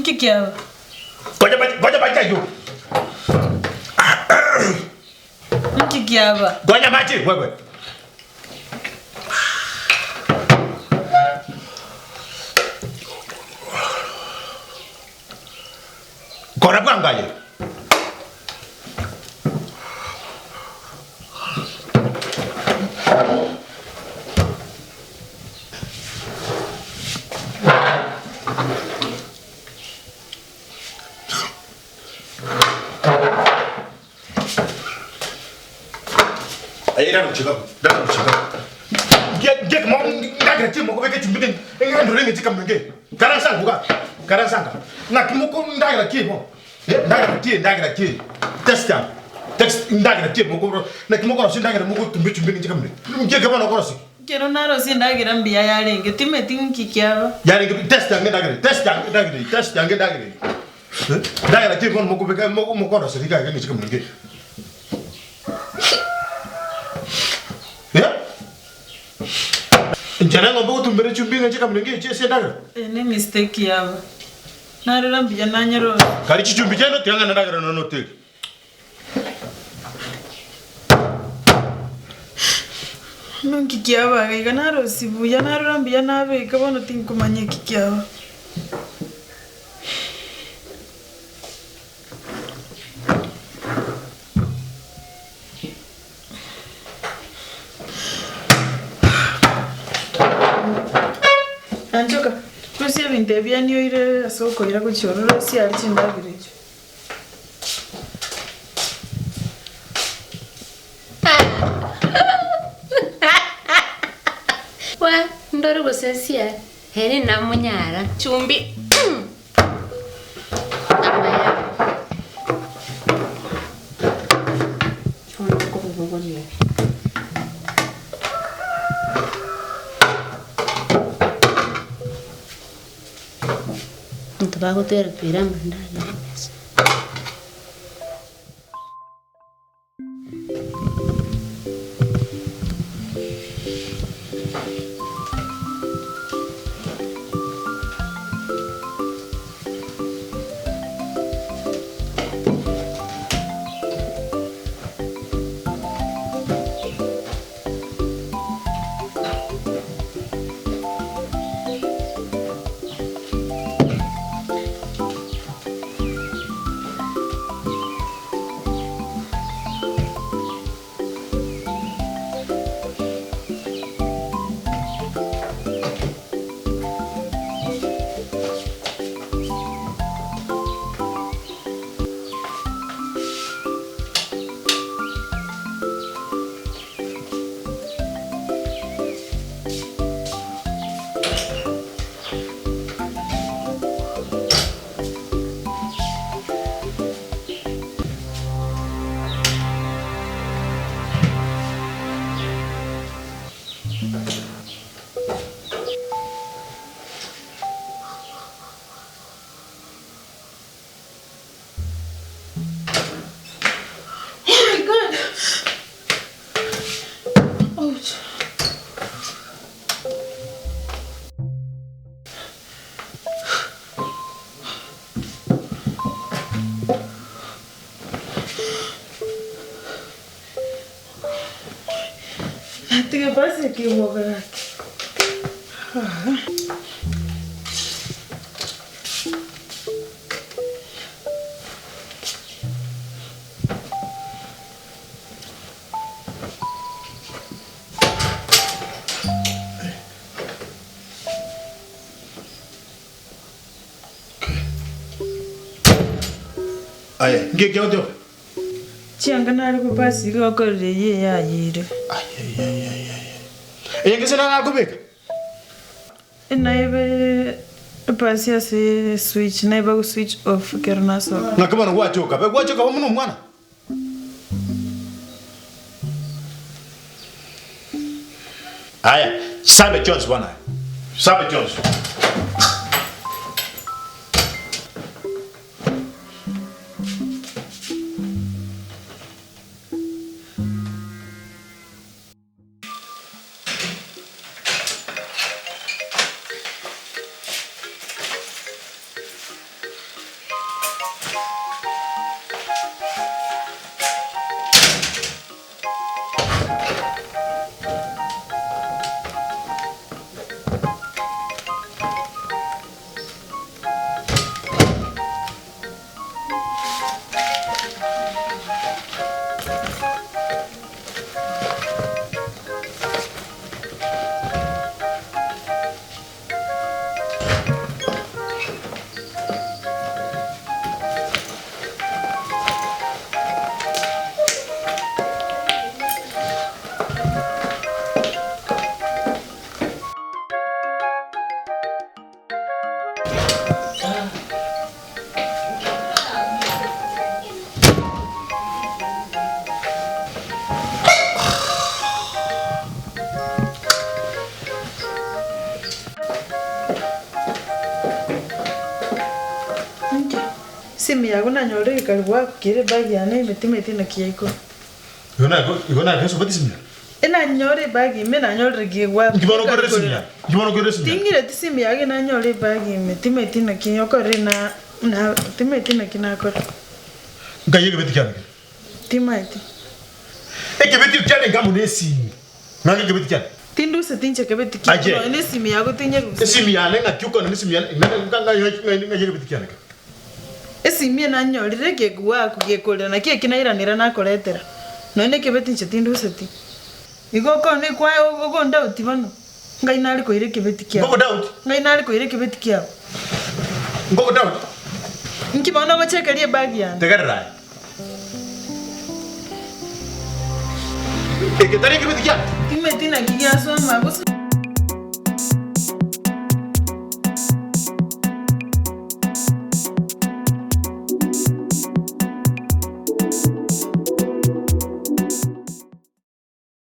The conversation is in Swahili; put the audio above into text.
Nkikiaba. Goja bacha yo. Nkikiaba. Goja machi wewe. Kora bwangaye. Era no chico, da no chico. Get mo ngagra ti mo ko beke timbin. Enga ndo rengi tikam nge. Karasanga buka. Karasanga. Na kimo ko ndagra ki mo. Ndagra ki. Testa. Text ndagra ki mo ko na kimo ko ndagra mo ko timbin tikam ne. Nge gaba no ko si. Kero naro si ndagira mbia yarenge timeti nkikiaba. Yarenge testa ndagra. Testa ndagra. Ndagra ki mo ko beke mo ko si ga nge tikam nge. Njana ngombe utumbere chumbinga chika mlenge chese ndaga. Ne mistake yaba. Narura mbia nanyero. Kali chichumbi cheno tianga ndaga no note. Nkikiaba ga naro sibuya narura mbia nabe kabono tinkumanye kikiaba. Anchoka, kusia vintebia niyo ire asoko ira kuchororo si alichindagirecho. Wa ndoro gosesia heri na munyara chumbi. Amaya. Chona ko bogoni. Bago te respira mandala. ¿Qué pasa aquí, Boga? Aye, ¿qué otro? Chiangana algo pasa y lo que le ya ayer. ¿Ella que se la algo big? Naive pasa se switch, naive switch off kernaso. Na kama wachoka, wachoka muno mwana. Aya, sabe Jones bwana. Sabe Jones. Simi yago nanyore ikarwa kire bagi ane meti na kieko. Igona keso bati simya. Ena nyore bagi me nanyore giwa. Ngibono ko resimya. Ngibono ko resimya. Tingire tisimi yage nanyore bagi meti na kieko rena na timeti na kinako. Ngaye ke beti kyane. Timati. Eke beti kyane ngamu nesi. Nange ke beti kyane. Tindu se tinche ke beti kyane. Ene simi yago tinyeru. Simi yane ngakyuko na simi yane ngaye ke beti kyane. Esimie na nyorire gegwa kugekorera na kie kinairanira na koretera none kebeti nchetindu seti igoko ni kwa ogo ndauti bano ngai nari koire kebeti kia ngoko doubt ngai nari koire kebeti kia ngoko doubt nkibona bachekerie bagi yana tegarra eketari kebeti kia timeti na kigia so mabusu